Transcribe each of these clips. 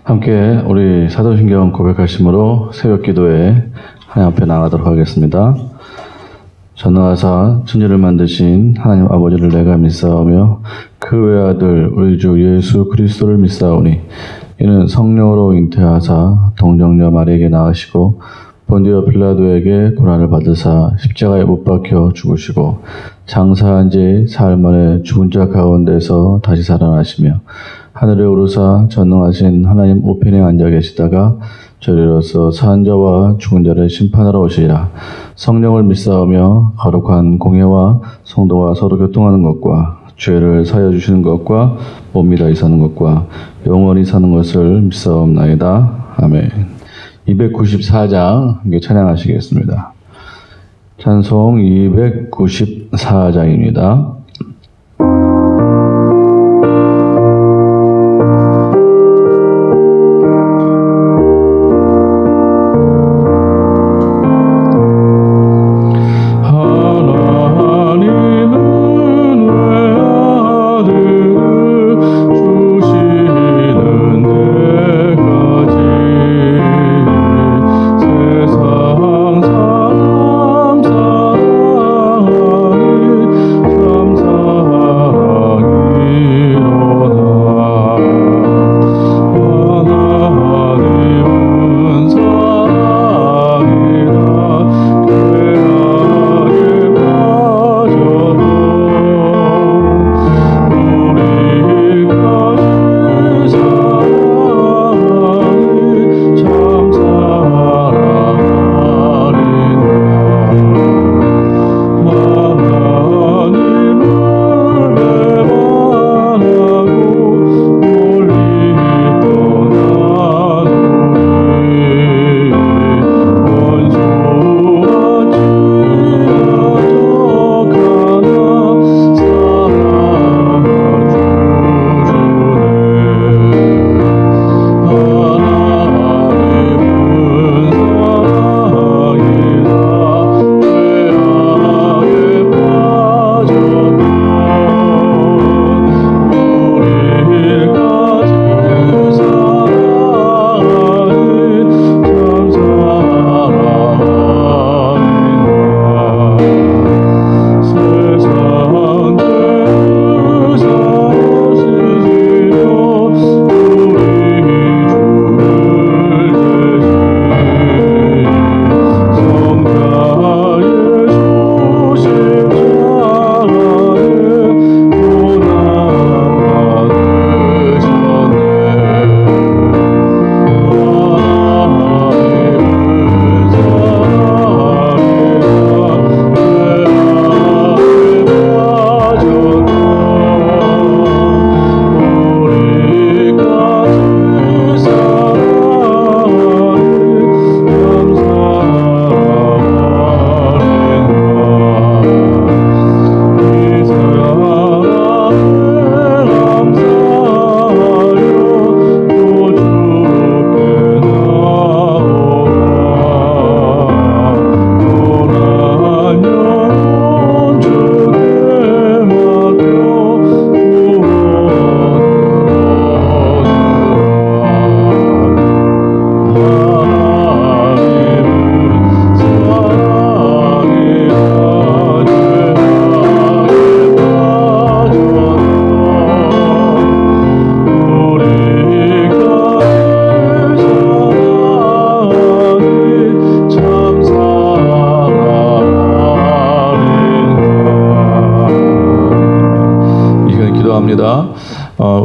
함께 우리 사도신경 고백하심으로 새벽 기도에 하나님 앞에 나가도록 하겠습니다. 전능하사 천지를 만드신 하나님 아버지를 내가 믿사오며 그 외아들 우리 주 예수 그리스도를 믿사오니 이는 성령으로 잉태하사 동정녀 마리에게 낳으시고 본디오 빌라도에게 고난을 받으사 십자가에 못 박혀 죽으시고 장사한 지 사흘 만에 죽은 자 가운데서 다시 살아나시며 하늘에 오르사 전능하신 하나님 우편에 앉아 계시다가 저리로서 사한 자와 죽은 자를 심판하러 오시리라. 성령을 믿사오며 거룩한 공회와 성도와 서로 교통하는 것과 죄를 사여 주시는 것과 몸이 다시 사는 것과 영원히 사는 것을 믿사옵나이다. 아멘. 294장 함께 찬양하시겠습니다. 찬송 294장입니다.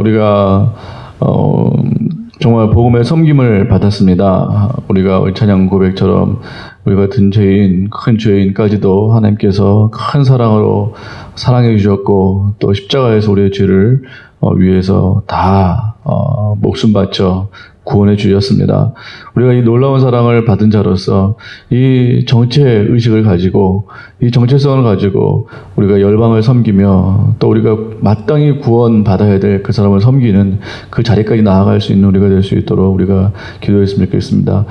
우리가 정말 복음의 섬김을 받았습니다. 우리가 찬양 고백처럼 우리 같은 죄인, 큰 죄인까지도 하나님께서 큰 사랑으로 사랑해 주셨고 또 십자가에서 우리의 죄를 위해서 다 목숨 바쳐 구원해 주셨습니다. 우리가 이 놀라운 사랑을 받은 자로서 이 정체 의식을 가지고 이 정체성을 가지고 우리가 열방을 섬기며 또 우리가 마땅히 구원 받아야 될 그 사람을 섬기는 그 자리까지 나아갈 수 있는 우리가 될 수 있도록 우리가 기도했으면 좋겠습니다.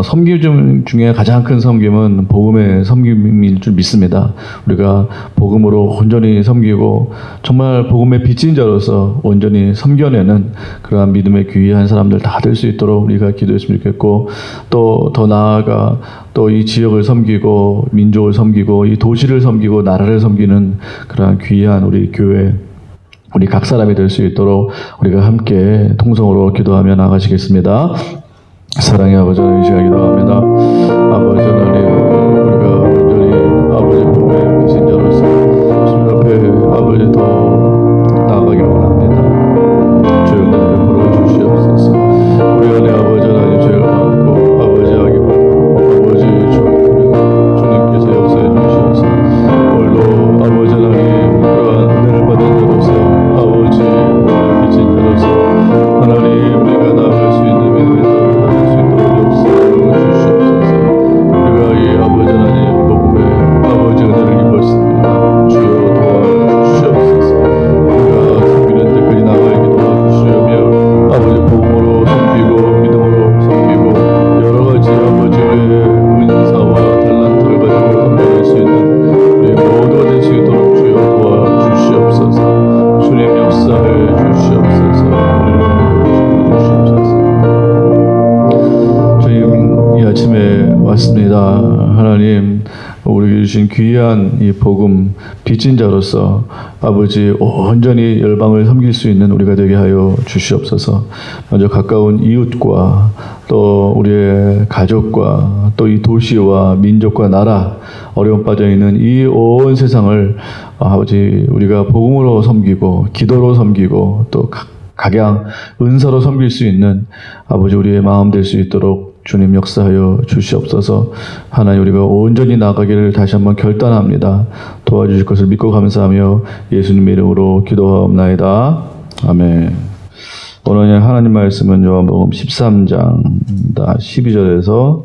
섬김 중에 가장 큰 섬김은 복음의 섬김일 줄 믿습니다. 우리가 복음으로 온전히 섬기고 정말 복음의 빛인 자로서 온전히 섬겨내는 그러한 믿음의 귀한 사람들 다 될 될 수 있도록 우리가 기도했으면 좋겠고, 또 더 나아가 또 이 지역을 섬기고 민족을 섬기고 이 도시를 섬기고 나라를 섬기는 그러한 귀한 우리 교회, 우리 각 사람이 될 수 있도록 우리가 함께 통성으로 기도하며 나가시겠습니다. 사랑의 아버지 하나님, 이 시간 기도합니다. 아버지 하나님, 우리가 온전히 아버지 품에 계신 자로서 주님 앞에 아버지 더 나아가기를 원합니다. 주여 은혜를 베풀어 주시옵소서. 우리 안에 아버지 하나님 죄가 많고 아버지 악이 많고 아버지 주님께서 역사해 주시옵소서. 오늘도 아버지 하나님 그러한 은혜를 받은 자로서 아버지 우리가 빚진 자로서 하나님 우리가 나아갈 수 있는 믿음의 삶을 살릴 수 있도록 역사하여 주시옵소서. 우리가 이 아버지 하나님 복음에 아버지 은혜를 입었습니다. 주여 도와주시옵소서. 우리가 섬기는 데까지 나가게 도와주시오며 아버지 복음으로 섬기고 믿음으로 섬기고 여러 가지 아버지 우리의 은사와 달란트를 가지고 섬겨낼 수 있는 우리 모두가 될 수 있도록 주여 도와주시옵소서. 주님 역사해 주시옵소서. 우리를 주시옵소서. 주님 이 아침에 왔습니다. 하나님 우리에게 주신 귀한 이 복음 빚진 자로서 아버지 온전히 열방을 섬길 수 있는 우리가 되게 하여 주시옵소서. 먼저 가까운 이웃과 또 우리의 가족과 또 이 도시와 민족과 나라 어려움 빠져 있는 이 온 세상을 아버지 우리가 복음으로 섬기고 기도로 섬기고 또 각양 은사로 섬길 수 있는 아버지 우리의 마음 될 수 있도록 주님 역사하여 주시옵소서. 하나님 우리가 온전히 나가기를 다시 한번 결단합니다. 도와주실 것을 믿고 감사하며 예수님의 이름으로 기도하옵나이다. 아멘. 오늘 하나님 말씀은 요한복음 13장 12절에서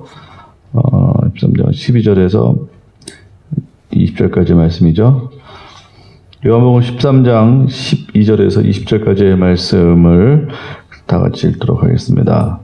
20절까지 말씀이죠. 요한복음 13장 12절에서 20절까지의 말씀을 다 같이 읽도록 하겠습니다.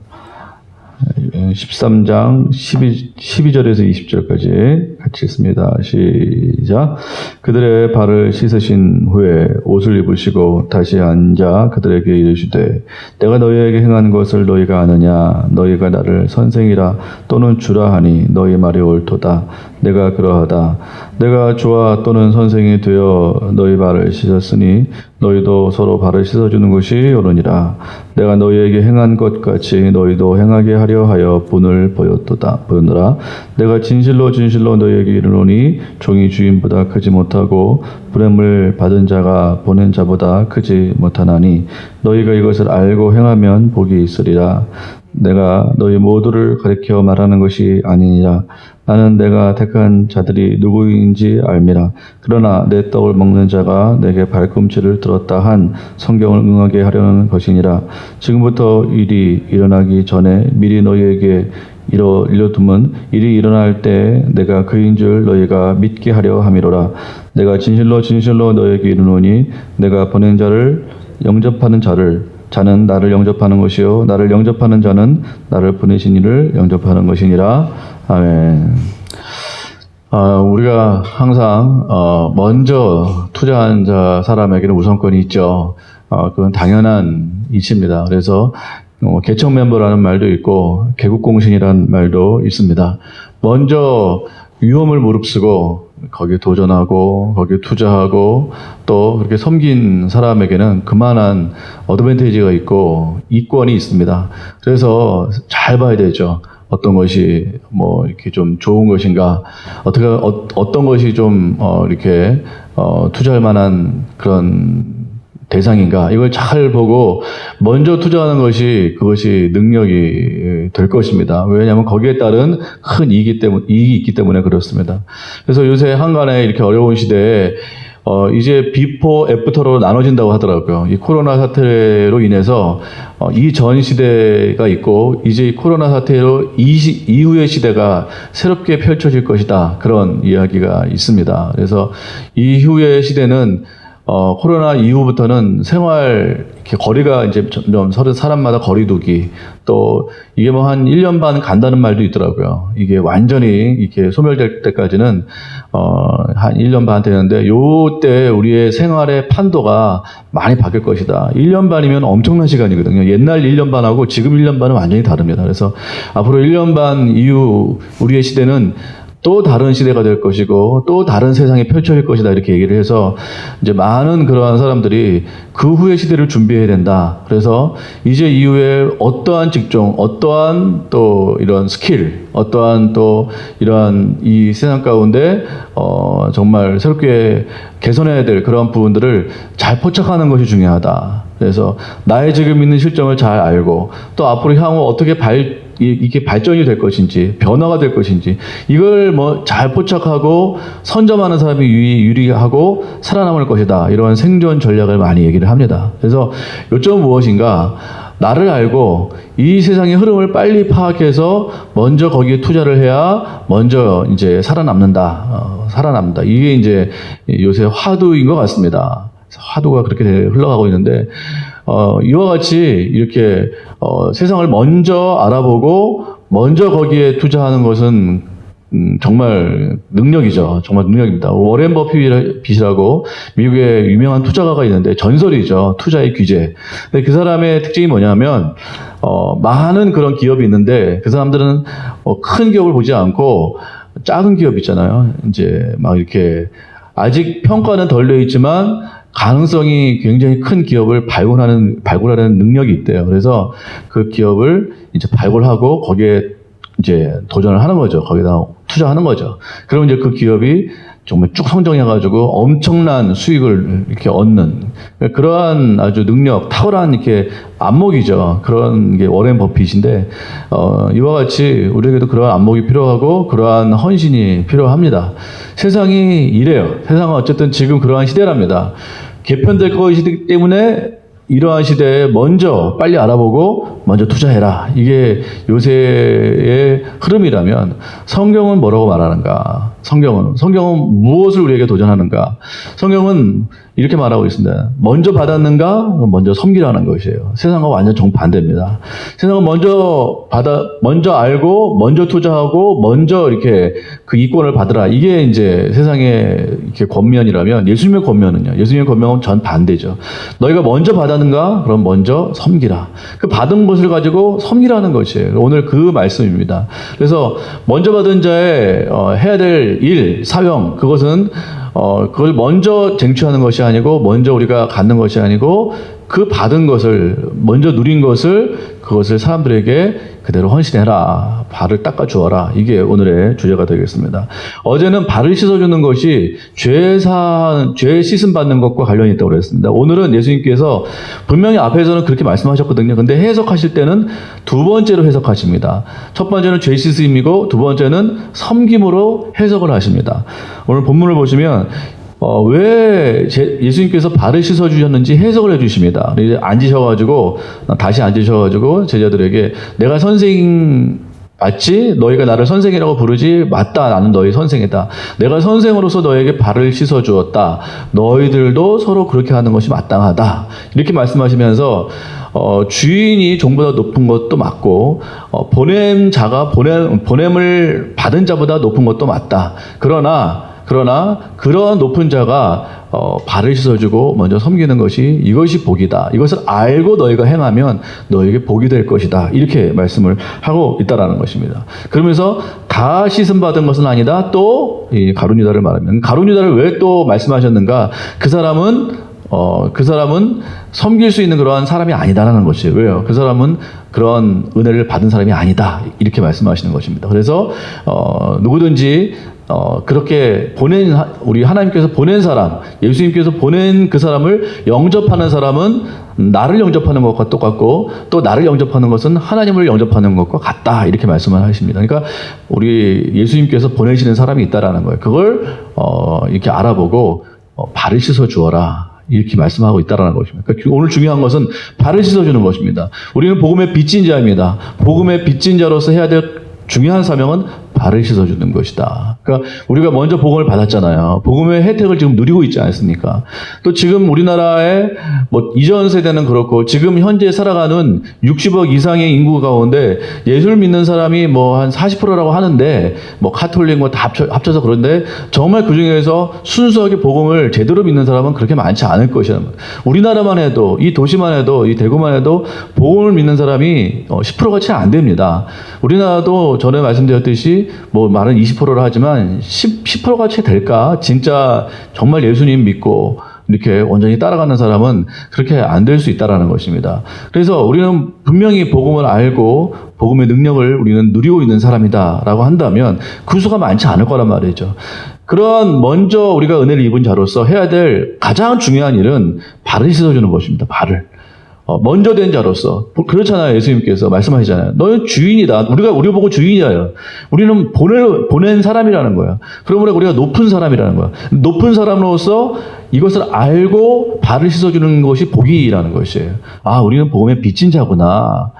13장 12절에서 20절까지 같이 읽습니다. 시작. 그들의 발을 씻으신 후에 옷을 입으시고 다시 앉아 그들에게 이르시되 내가 너희에게 행한 것을 너희가 아느냐. 너희가 나를 선생이라 또는 주라 하니 너희 말이 옳도다. 내가 그러하다. 내가 주와 또는 선생이 되어 너희 발을 씻었으니 너희도 서로 발을 씻어주는 것이 옳으니라. 내가 너희에게 행한 것 같이 너희도 행하게 하려 하여 분을 보였노라. 내가 진실로 너희에게 이르노니 종이 주인보다 크지 못하고 부름을 받은 자가 보낸 자보다 크지 못하나니 너희가 이것을 알고 행하면 복이 있으리라. 내가 너희 모두를 가리켜 말하는 것이 아니니라. 나는 내가 택한 자들이 누구인지 알미라. 그러나 내 떡을 먹는 자가 내게 발꿈치를 들었다 한 성경을 응하게 하려는 것이니라. 지금부터 일이 일어나기 전에 미리 너희에게 일러두면 일이 일어날 때 내가 그인 줄 너희가 믿게 하려 함이로라. 내가 진실로 너희에게 이르노니 내가 보낸 자를 영접하는 자는 나를 영접하는 것이요 나를 영접하는 자는 나를 보내신 이를 영접하는 것이니라. 아멘. 우리가 항상 먼저 투자한 사람에게는 우선권이 있죠. 그건 당연한 이치입니다. 그래서 개척 멤버라는 말도 있고 개국공신이라는 말도 있습니다. 먼저 위험을 무릅쓰고 거기에 도전하고 거기에 투자하고 또 그렇게 섬긴 사람에게는 그만한 어드밴티지가 있고 이권이 있습니다. 그래서 잘 봐야 되죠. 어떤 것이 이렇게 좀 좋은 것인가, 어떤 것이 좀 이렇게 투자할 만한 그런 대상인가, 이걸 잘 보고 먼저 투자하는 것이 그것이 능력이 될 것입니다. 왜냐하면 거기에 따른 큰 이익이 있기 때문에 그렇습니다. 그래서 요새 한간에 이렇게 어려운 시대에 이제 비포 애프터로 나눠진다고 하더라고요. 이 코로나 사태로 인해서 이전 시대가 있고 이제 이 코로나 사태로 이후의 시대가 새롭게 펼쳐질 것이다. 그런 이야기가 있습니다. 그래서 이후의 시대는 코로나 이후부터는 생활, 이렇게 거리가 이제 점점 사람마다 거리두기, 또 이게 뭐 한 1년 반 간다는 말도 있더라고요. 이게 완전히 이렇게 소멸될 때까지는, 한 1년 반 되는데, 요때 우리의 생활의 판도가 많이 바뀔 것이다. 1년 반이면 엄청난 시간이거든요. 옛날 1년 반하고 지금 1년 반은 완전히 다릅니다. 그래서 앞으로 1년 반 이후 우리의 시대는 또 다른 시대가 될 것이고 또 다른 세상이 펼쳐질 것이다 이렇게 얘기를 해서 이제 많은 그러한 사람들이 그 후의 시대를 준비해야 된다. 그래서 이제 이후에 어떠한 직종, 어떠한 또 이런 스킬, 어떠한 또 이러한 이 세상 가운데 정말 새롭게 개선해야 될 그런 부분들을 잘 포착하는 것이 중요하다. 그래서 나의 지금 있는 실정을 잘 알고 또 앞으로 향후 어떻게 이게 발전이 될 것인지 변화가 될 것인지 이걸 뭐 잘 포착하고 선점하는 사람이 유리하고 살아남을 것이다. 이런 생존 전략을 많이 얘기를 합니다. 그래서 요점은 무엇인가? 나를 알고 이 세상의 흐름을 빨리 파악해서 먼저 거기에 투자를 해야 먼저 이제 살아남는다. 이게 이제 요새 화두인 것 같습니다. 화두가 그렇게 흘러가고 있는데 이와 같이 이렇게 세상을 먼저 알아보고 먼저 거기에 투자하는 것은 정말 능력이죠. 정말 능력입니다. 워렌 버핏이라고 미국의 유명한 투자가가 있는데 전설이죠. 투자의 귀재. 근데 그 사람의 특징이 뭐냐면 많은 그런 기업이 있는데 그 사람들은 큰 기업을 보지 않고 작은 기업 있잖아요. 이제 막 이렇게 아직 평가는 덜 되어 있지만 가능성이 굉장히 큰 기업을 발굴하는 능력이 있대요. 그래서 그 기업을 이제 발굴하고 거기에 이제 도전을 하는 거죠. 거기다 투자하는 거죠. 그러면 이제 그 기업이 정말 쭉 성장해가지고 엄청난 수익을 이렇게 얻는 그러한 아주 능력, 탁월한 이렇게 안목이죠. 그런 게 워렌 버핏인데, 이와 같이 우리에게도 그러한 안목이 필요하고 그러한 헌신이 필요합니다. 세상이 이래요. 세상은 어쨌든 지금 그러한 시대랍니다. 개편될 것이기 때문에 이러한 시대에 먼저 빨리 알아보고 먼저 투자해라. 이게 요새의 흐름이라면 성경은 뭐라고 말하는가? 성경은 무엇을 우리에게 도전하는가? 성경은 이렇게 말하고 있습니다. 먼저 받았는가? 먼저 섬기라는 것이에요. 세상과 완전 정반대입니다. 세상은 먼저 알고, 먼저 투자하고, 먼저 이렇게 그 이권을 받으라. 이게 이제 세상의 이렇게 권면이라면 예수님의 권면은요. 예수님의 권면은 전 반대죠. 너희가 먼저 받았는가? 그럼 먼저 섬기라. 그 받은 것을 가지고 섬기라는 것이에요. 오늘 그 말씀입니다. 그래서 먼저 받은 자의 해야 될 일, 사명, 그것은 그걸 먼저 쟁취하는 것이 아니고 먼저 우리가 갖는 것이 아니고 그 받은 것을 먼저 누린 그것을 사람들에게 그대로 헌신해라. 발을 닦아 주어라. 이게 오늘의 주제가 되겠습니다. 어제는 발을 씻어주는 것이 죄 씻음 받는 것과 관련이 있다고 그랬습니다. 오늘은 예수님께서 분명히 앞에서는 그렇게 말씀하셨거든요. 근데 해석하실 때는 두 번째로 해석하십니다. 첫 번째는 죄 씻음이고 두 번째는 섬김으로 해석을 하십니다. 오늘 본문을 보시면 왜 예수님께서 발을 씻어주셨는지 해석을 해주십니다. 이제 다시 앉으셔가지고 제자들에게 내가 선생 맞지? 너희가 나를 선생이라고 부르지? 맞다. 나는 너희 선생이다. 내가 선생으로서 너에게 발을 씻어주었다. 너희들도 서로 그렇게 하는 것이 마땅하다. 이렇게 말씀하시면서 주인이 종보다 높은 것도 맞고 보냄을 받은 자보다 높은 것도 맞다. 그러나 그런 높은 자가 발을 씻어주고 먼저 섬기는 이것이 복이다. 이것을 알고 너희가 행하면 너에게 복이 될 것이다. 이렇게 말씀을 하고 있다라는 것입니다. 그러면서 다 씻음 받은 것은 아니다. 또 이 가룟 유다를 말하면 가룟 유다를 왜 또 말씀하셨는가? 그 사람은 섬길 수 있는 그러한 사람이 아니다라는 것이에요. 왜요? 그 사람은 그런 은혜를 받은 사람이 아니다. 이렇게 말씀하시는 것입니다. 그래서 누구든지 그렇게 우리 하나님께서 보낸 사람, 예수님께서 보낸 그 사람을 영접하는 사람은 나를 영접하는 것과 똑같고 또 나를 영접하는 것은 하나님을 영접하는 것과 같다. 이렇게 말씀을 하십니다. 그러니까 우리 예수님께서 보내시는 사람이 있다라는 거예요. 그걸 이렇게 알아보고 발을 씻어 주어라. 이렇게 말씀하고 있다는 것입니다. 그러니까 오늘 중요한 것은 발을 씻어주는 것입니다. 우리는 복음의 빚진 자입니다. 복음의 빚진 자로서 해야 될 중요한 사명은 발을 씻어주는 것이다. 그러니까 우리가 먼저 복음을 받았잖아요. 복음의 혜택을 지금 누리고 있지 않습니까? 또 지금 우리나라의 뭐 이전 세대는 그렇고 지금 현재 살아가는 60억 이상의 인구 가운데 예수를 믿는 사람이 뭐 한 40%라고 하는데 뭐 카톨릭 뭐 다 합쳐서 그런데 정말 그 중에서 순수하게 복음을 제대로 믿는 사람은 그렇게 많지 않을 것이다. 우리나라만 해도 이 도시만 해도 이 대구만 해도 복음을 믿는 사람이 10%가 채 안 됩니다. 우리나라도 전에 말씀드렸듯이 뭐 말은 20%라 하지만 10%가 채 될까? 진짜 정말 예수님 믿고 이렇게 온전히 따라가는 사람은 그렇게 안 될 수 있다라는 것입니다. 그래서 우리는 분명히 복음을 알고 복음의 능력을 우리는 누리고 있는 사람이다라고 한다면 그 수가 많지 않을 거란 말이죠. 그런 먼저 우리가 은혜를 입은 자로서 해야 될 가장 중요한 일은 발을 씻어주는 것입니다. 발을. 먼저 된 자로서. 그렇잖아요. 예수님께서 말씀하시잖아요. 너는 주인이다. 우리 보고 주인이에요. 우리는 보낸 사람이라는 거야. 그러므로 우리가 높은 사람이라는 거야. 높은 사람으로서 이것을 알고 발을 씻어주는 것이 복이라는 것이에요. 아, 우리는 복음의 빚진 자구나.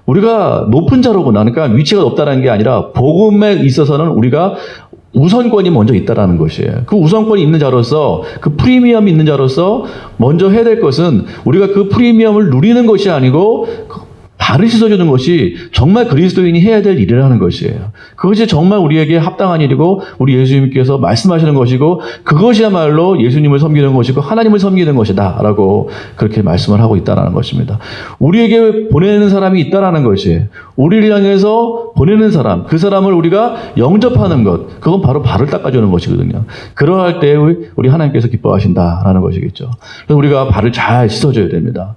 우리가 높은 자로구나. 그러니까 위치가 높다는 게 아니라 복음에 있어서는 우리가 우선권이 먼저 있다라는 것이에요. 그 우선권이 있는 자로서 그 프리미엄이 있는 자로서 먼저 해야 될 것은 우리가 그 프리미엄을 누리는 것이 아니고 발을 씻어주는 것이 정말 그리스도인이 해야 될 일이라는 것이에요. 그것이 정말 우리에게 합당한 일이고 우리 예수님께서 말씀하시는 것이고 그것이야말로 예수님을 섬기는 것이고 하나님을 섬기는 것이다 라고 그렇게 말씀을 하고 있다는 것입니다. 우리에게 보내는 사람이 있다는 것이에요. 우리를 향해서 보내는 사람, 그 사람을 우리가 영접하는 것, 그건 바로 발을 닦아주는 것이거든요. 그러할 때 우리 하나님께서 기뻐하신다라는 것이겠죠. 그래서 우리가 발을 잘 씻어줘야 됩니다.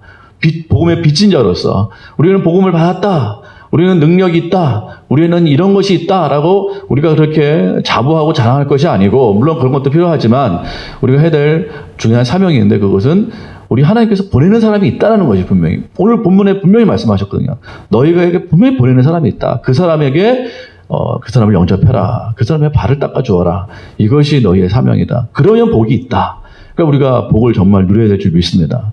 복음의 빚진 자로서 우리는 복음을 받았다. 우리는 능력이 있다. 우리는 이런 것이 있다라고 우리가 그렇게 자부하고 자랑할 것이 아니고 물론 그런 것도 필요하지만 우리가 해야 될 중요한 사명이 있는데 그것은 우리 하나님께서 보내는 사람이 있다는 것이 분명히 오늘 본문에 분명히 말씀하셨거든요. 너희가에게 분명히 보내는 사람이 있다. 그 사람에게 그 사람을 영접해라. 그 사람의 발을 닦아주어라. 이것이 너희의 사명이다. 그러면 복이 있다. 그러니까 우리가 복을 정말 누려야 될 줄 믿습니다.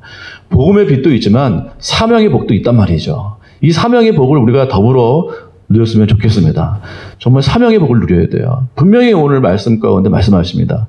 복음의 빚도 있지만 사명의 복도 있단 말이죠. 이 사명의 복을 우리가 더불어 누렸으면 좋겠습니다. 정말 사명의 복을 누려야 돼요. 분명히 오늘 말씀 가운데 말씀하십니다.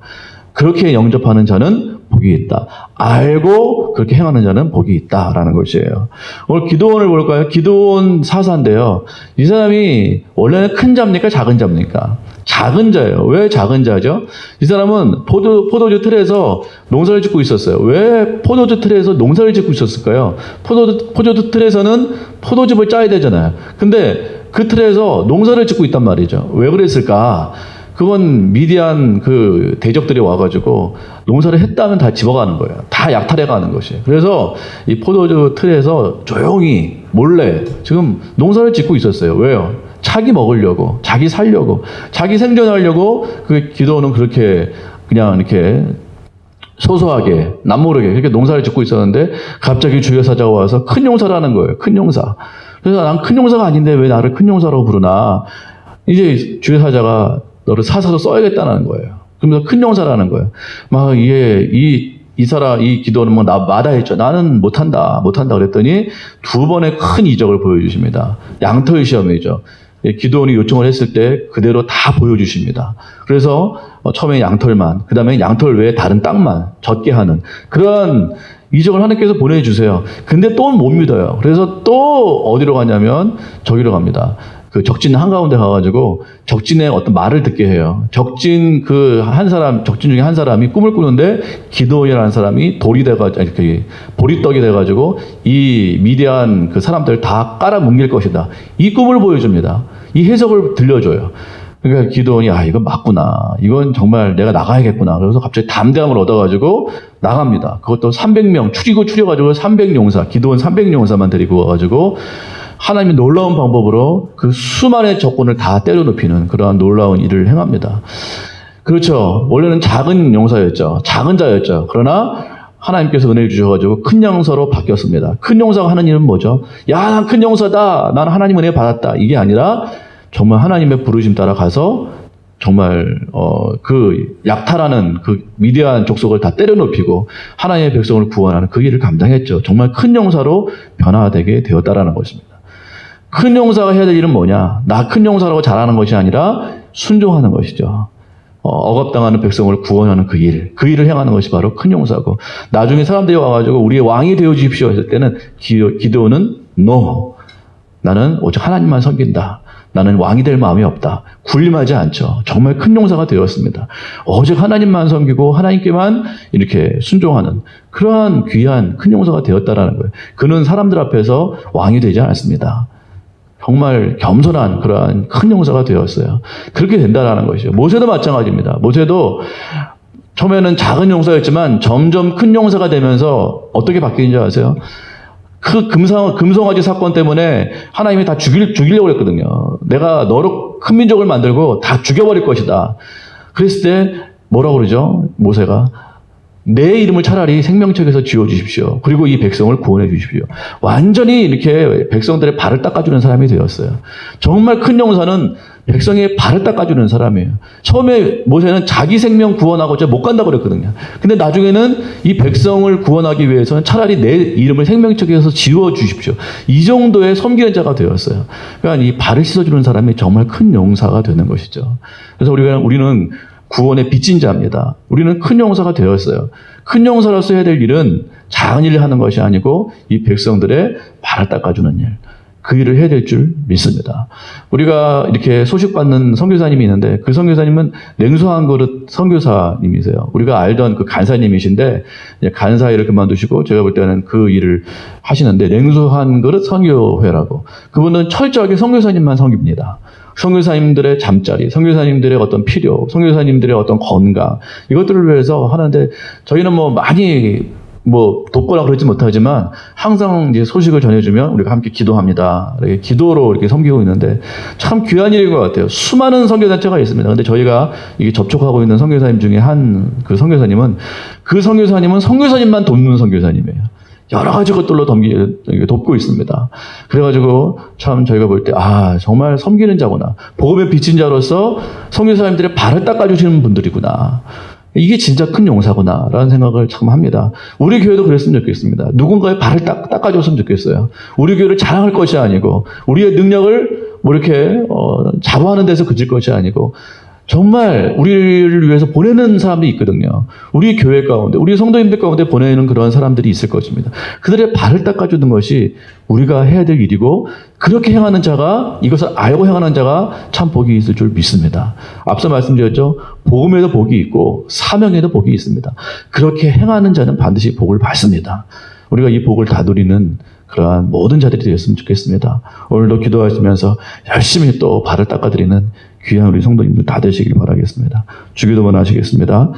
그렇게 영접하는 자는 복이 있다. 알고 그렇게 행하는 자는 복이 있다라는 것이에요. 오늘 기도원을 볼까요? 기도원 사사인데요. 이 사람이 원래는 큰 자입니까? 작은 자입니까? 작은 자예요. 왜 작은 자죠? 이 사람은 포도주 틀에서 농사를 짓고 있었어요. 왜 포도주 틀에서 농사를 짓고 있었을까요? 포도주 틀에서는 포도즙을 짜야 되잖아요. 근데 그 틀에서 농사를 짓고 있단 말이죠. 왜 그랬을까? 그건 미디안 그 대적들이 와가지고 농사를 했다면 다 집어가는 거예요. 다 약탈해가는 것이에요. 그래서 이 포도주 틀에서 조용히 몰래 지금 농사를 짓고 있었어요. 왜요? 자기 먹으려고, 자기 살려고, 자기 생존하려고 그 기도는 그렇게 그냥 이렇게 소소하게 남모르게 그렇게 농사를 짓고 있었는데 갑자기 주여사자가 와서 큰 용사를 하는 거예요. 큰 용사. 그래서 난 큰 용사가 아닌데 왜 나를 큰 용사라고 부르나? 이제 주여사자가 너를 사사로 써야겠다는 거예요. 그러면서 큰 용사라는 거예요. 막 이 기도는 뭐 나 마다했죠. 나는 못한다 그랬더니 두 번의 큰 이적을 보여주십니다. 양털 시험이죠. 기도원이 요청을 했을 때 그대로 다 보여주십니다. 그래서 처음에 양털만, 그 다음에 양털 외에 다른 땅만 젖게 하는 그런 이적을 하나님께서 보내주세요. 근데 또 못 믿어요. 그래서 또 어디로 가냐면 저기로 갑니다. 그 적진 한가운데 가가지고 적진의 어떤 말을 듣게 해요. 적진 중에 한 사람이 꿈을 꾸는데 기도원이라는 사람이 이렇게 보리떡이 돼가지고 이 미디안 그 사람들 다 깔아뭉갤 것이다. 이 꿈을 보여줍니다. 이 해석을 들려줘요. 그러니까 기도원이 이건 맞구나. 이건 정말 내가 나가야겠구나. 그래서 갑자기 담대함을 얻어가지고 나갑니다. 그것도 300명 추려가지고 300용사, 기도원 300용사만 데리고 와가지고 하나님이 놀라운 방법으로 그 수많은 적군을 다 때려눕히는 그러한 놀라운 일을 행합니다. 그렇죠. 원래는 작은 용사였죠. 작은 자였죠. 그러나 하나님께서 은혜를 주셔가지고 큰 용사로 바뀌었습니다. 큰 용사가 하는 일은 뭐죠? 야, 난 큰 용사다. 나는 하나님 은혜 받았다. 이게 아니라 정말 하나님의 부르심 따라 가서 정말 그 약탈하는 그 위대한 족속을 다 때려눕히고 하나님의 백성을 구원하는 그 일을 감당했죠. 정말 큰 용사로 변화되게 되었다라는 것입니다. 큰 용사가 해야 될 일은 뭐냐? 나 큰 용사라고 잘하는 것이 아니라 순종하는 것이죠. 억압당하는 백성을 구원하는 그 일을 행하는 것이 바로 큰 용사고, 나중에 사람들이 와가지고 우리의 왕이 되어 주십시오 했을 때는 기드온은 No, 나는 오직 하나님만 섬긴다. 나는 왕이 될 마음이 없다. 군림하지 않죠. 정말 큰 용사가 되었습니다. 오직 하나님만 섬기고 하나님께만 이렇게 순종하는 그러한 귀한 큰 용사가 되었다라는 거예요. 그는 사람들 앞에서 왕이 되지 않았습니다. 정말 겸손한 그러한 큰 용사가 되었어요. 그렇게 된다라는 것이죠. 모세도 마찬가지입니다. 모세도 처음에는 작은 용사였지만 점점 큰 용사가 되면서 어떻게 바뀌는지 아세요? 그 금송아지 사건 때문에 하나님이 다 죽이려고 했거든요. 내가 너로 큰 민족을 만들고 다 죽여버릴 것이다. 그랬을 때 뭐라고 그러죠? 모세가 내 이름을 차라리 생명책에서 지워주십시오. 그리고 이 백성을 구원해 주십시오. 완전히 이렇게 백성들의 발을 닦아주는 사람이 되었어요. 정말 큰 용사는 백성의 발을 닦아주는 사람이에요. 처음에 모세는 자기 생명 구원하고자 못 간다고 그랬거든요. 근데 나중에는 이 백성을 구원하기 위해서는 차라리 내 이름을 생명책에서 지워주십시오. 이 정도의 섬기는 자가 되었어요. 그러니까 이 발을 씻어주는 사람이 정말 큰 용사가 되는 것이죠. 그래서 우리는 구원의 빚진 자입니다. 우리는 큰 용사가 되었어요. 큰 용사로서 해야 될 일은 작은 일을 하는 것이 아니고 이 백성들의 발을 닦아주는 일, 그 일을 해야 될 줄 믿습니다. 우리가 이렇게 소식받는 선교사님이 있는데 그 선교사님은 냉수 한 그릇 선교사님이세요. 우리가 알던 그 간사님이신데 간사 일을 그만두시고 제가 볼 때는 그 일을 하시는데 냉수 한 그릇 선교회라고, 그분은 철저하게 선교사님만 섬깁니다. 선교사님들의 잠자리, 선교사님들의 어떤 필요, 선교사님들의 어떤 건강, 이것들을 위해서 하는데 저희는 많이 돕거나 그러지 못하지만 항상 이제 소식을 전해주면 우리가 함께 기도합니다. 이렇게 기도로 이렇게 섬기고 있는데 참 귀한 일인 것 같아요. 수많은 선교단체가 있습니다. 근데 저희가 이게 접촉하고 있는 선교사님 중에 한 그 선교사님은 선교사님만 돕는 선교사님이에요. 여러 가지 것들로 돕고 있습니다. 그래가지고 참 저희가 볼 때 정말 섬기는 자구나. 복음의 빚진 자로서 선교사님들의 발을 닦아주시는 분들이구나. 이게 진짜 큰 용사구나 라는 생각을 참 합니다. 우리 교회도 그랬으면 좋겠습니다. 누군가의 발을 닦아줬으면 좋겠어요. 우리 교회를 자랑할 것이 아니고 우리의 능력을 이렇게 자부하는 데서 그칠 것이 아니고 정말 우리를 위해서 보내는 사람들이 있거든요. 우리 교회 가운데, 우리 성도님들 가운데 보내는 그런 사람들이 있을 것입니다. 그들의 발을 닦아주는 것이 우리가 해야 될 일이고, 그렇게 행하는 자가, 이것을 알고 행하는 자가 참 복이 있을 줄 믿습니다. 앞서 말씀드렸죠. 복음에도 복이 있고 사명에도 복이 있습니다. 그렇게 행하는 자는 반드시 복을 받습니다. 우리가 이 복을 다 누리는 그러한 모든 자들이 되었으면 좋겠습니다. 오늘도 기도하시면서 열심히 또 발을 닦아드리는 귀한 우리 성도님들 다 되시길 바라겠습니다. 주기도만 하시겠습니다.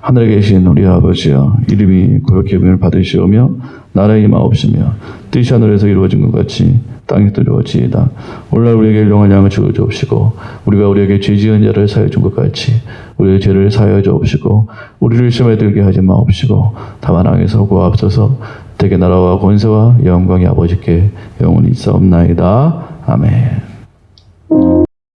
하늘에 계신 우리 아버지여, 이름이 거룩히 여김을 받으시오며 나라의 임하옵시며 뜻이 하늘에서 이루어진 것 같이 땅에도 이루어지이다. 오늘날 우리에게 일용할 양을 주옵시고 우리가 우리에게 죄 지은 자를 사하여 준 것 같이 우리의 죄를 사하여 주옵시고 우리를 시험에 들게 하지 마옵시고 다만 악에서 구하옵소서. 대개 나라와 권세와 영광이 아버지께 영원히 있사옵나이다. 아멘.